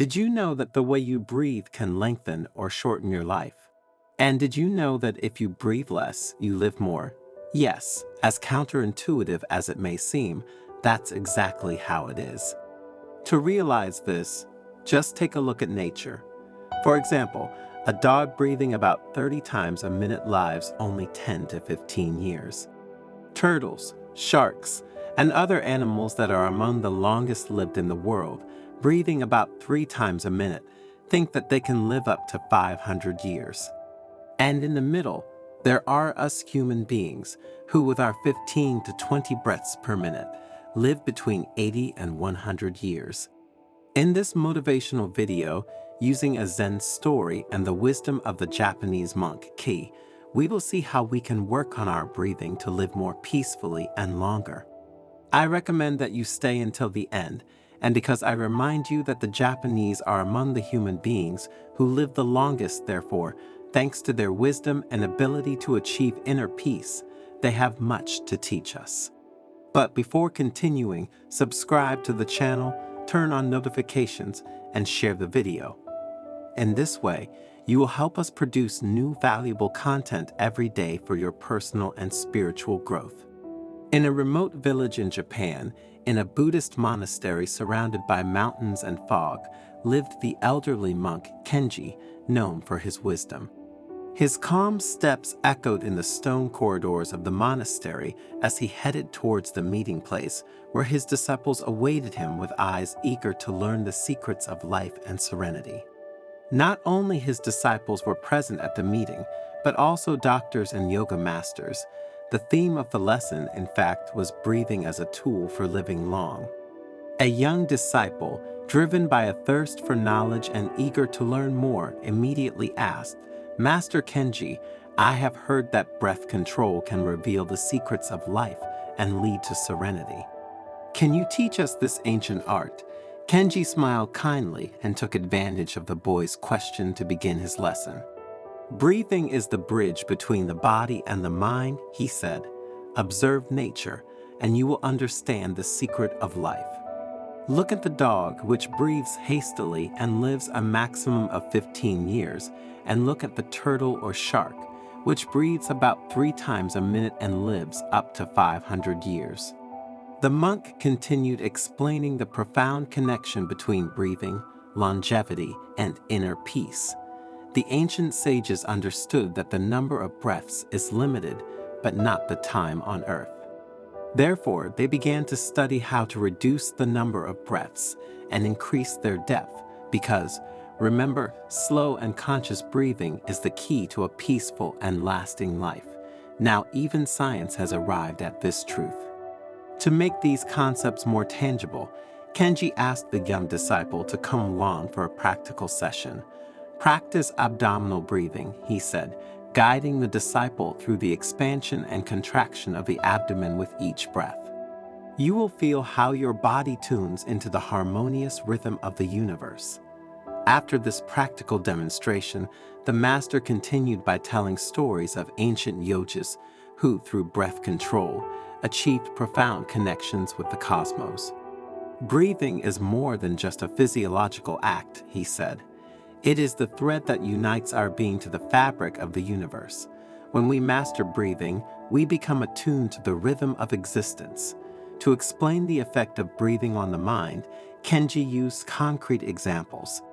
Did you know that the way you breathe can lengthen or shorten your life? And did you know that if you breathe less, you live more? Yes, as counterintuitive as it may seem, that's exactly how it is. To realize this, just take a look at nature. For example, a dog breathing about 30 times a minute lives only 10 to 15 years. Turtles, sharks, and other animals that are among the longest lived in the world, breathing about 3 times a minute, think that they can live up to 500 years. And in the middle, there are us human beings who, with our 15 to 20 breaths per minute, live between 80 and 100 years. In this motivational video, using a Zen story and the wisdom of the Japanese monk Ki, we will see how we can work on our breathing to live more peacefully and longer. I recommend that you stay until the end, and because I remind you that the Japanese are among the human beings who live the longest, therefore, thanks to their wisdom and ability to achieve inner peace, they have much to teach us. But before continuing, subscribe to the channel, turn on notifications, and share the video. In this way, you will help us produce new valuable content every day for your personal and spiritual growth. In a remote village in Japan, in a Buddhist monastery surrounded by mountains and fog, lived the elderly monk Kenji, known for his wisdom. His calm steps echoed in the stone corridors of the monastery as he headed towards the meeting place, where his disciples awaited him with eyes eager to learn the secrets of life and serenity. Not only his disciples were present at the meeting, but also doctors and yoga masters. The theme of the lesson, in fact, was breathing as a tool for living long. A young disciple, driven by a thirst for knowledge and eager to learn more, immediately asked, "Master Kenji, I have heard that breath control can reveal the secrets of life and lead to serenity. Can you teach us this ancient art?" Kenji smiled kindly and took advantage of the boy's question to begin his lesson. "Breathing is the bridge between the body and the mind," he said. "Observe nature, and you will understand the secret of life. Look at the dog, which breathes hastily and lives a maximum of 15 years, and look at the turtle or shark, which breathes about 3 times a minute and lives up to 500 years. The monk continued explaining the profound connection between breathing, longevity, and inner peace. The ancient sages understood that the number of breaths is limited, but not the time on earth. Therefore, they began to study how to reduce the number of breaths and increase their depth, because, remember, slow and conscious breathing is the key to a peaceful and lasting life. Now, even science has arrived at this truth. To make these concepts more tangible, Kenji asked the young disciple to come along for a practical session. "Practice abdominal breathing," he said, guiding the disciple through the expansion and contraction of the abdomen with each breath. "You will feel how your body tunes into the harmonious rhythm of the universe." After this practical demonstration, the master continued by telling stories of ancient yogis who, through breath control, achieved profound connections with the cosmos. "Breathing is more than just a physiological act," he said. "It is the thread that unites our being to the fabric of the universe. When we master breathing, we become attuned to the rhythm of existence." To explain the effect of breathing on the mind, Kenji used concrete examples.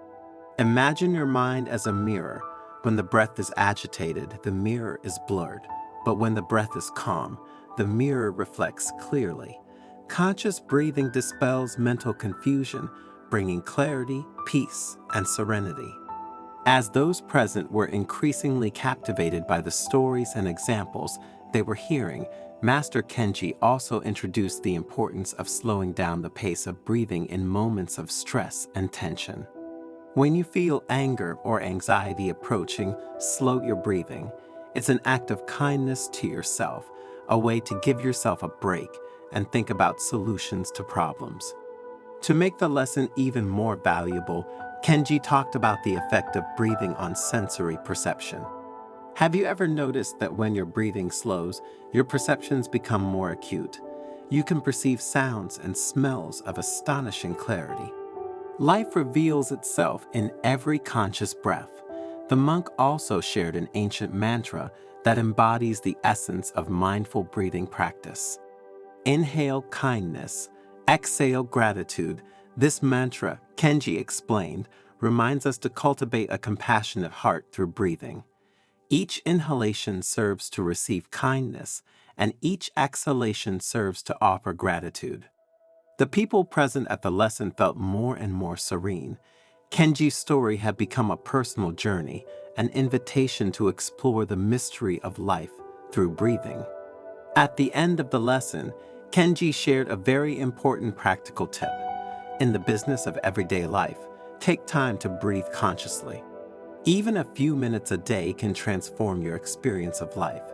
Imagine your mind as a mirror. When the breath is agitated, the mirror is blurred. But when the breath is calm, the mirror reflects clearly. Conscious breathing dispels mental confusion, bringing clarity, peace, and serenity. As those present were increasingly captivated by the stories and examples they were hearing, Master Kenji also introduced the importance of slowing down the pace of breathing in moments of stress and tension. When you feel anger or anxiety approaching, slow your breathing. It's an act of kindness to yourself, a way to give yourself a break and think about solutions to problems. To make the lesson even more valuable, Kenji talked about the effect of breathing on sensory perception. Have you ever noticed that when your breathing slows, your perceptions become more acute? You can perceive sounds and smells of astonishing clarity. Life reveals itself in every conscious breath. The monk also shared an ancient mantra that embodies the essence of mindful breathing practice. Inhale kindness, exhale gratitude. This mantra, Kenji explained, reminds us to cultivate a compassionate heart through breathing. Each inhalation serves to receive kindness, and each exhalation serves to offer gratitude. The people present at the lesson felt more and more serene. Kenji's story had become a personal journey, an invitation to explore the mystery of life through breathing. At the end of the lesson, Kenji shared a very important practical tip. In the business of everyday life, take time to breathe consciously. Even a few minutes a day can transform your experience of life.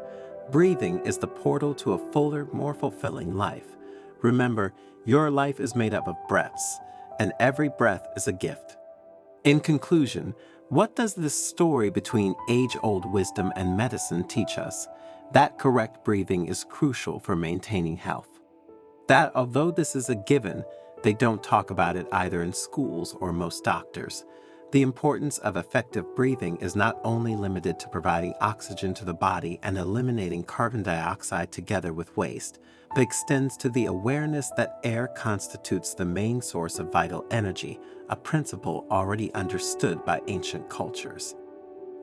Breathing is the portal to a fuller, more fulfilling life. Remember, your life is made up of breaths, and every breath is a gift. In conclusion, what does this story between age-old wisdom and medicine teach us? That correct breathing is crucial for maintaining health. That although this is a given, they don't talk about it either in schools or most doctors. The importance of effective breathing is not only limited to providing oxygen to the body and eliminating carbon dioxide together with waste, but extends to the awareness that air constitutes the main source of vital energy, a principle already understood by ancient cultures.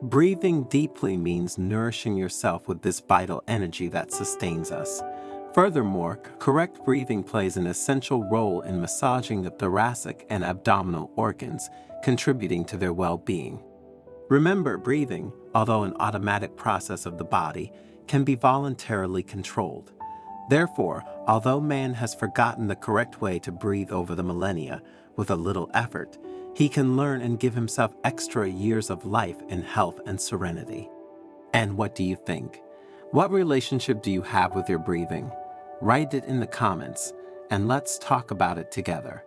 Breathing deeply means nourishing yourself with this vital energy that sustains us. Furthermore, correct breathing plays an essential role in massaging the thoracic and abdominal organs, contributing to their well-being. Remember, breathing, although an automatic process of the body, can be voluntarily controlled. Therefore, although man has forgotten the correct way to breathe over the millennia, with a little effort, he can learn and give himself extra years of life in health and serenity. And what do you think? What relationship do you have with your breathing? Write it in the comments, and let's talk about it together.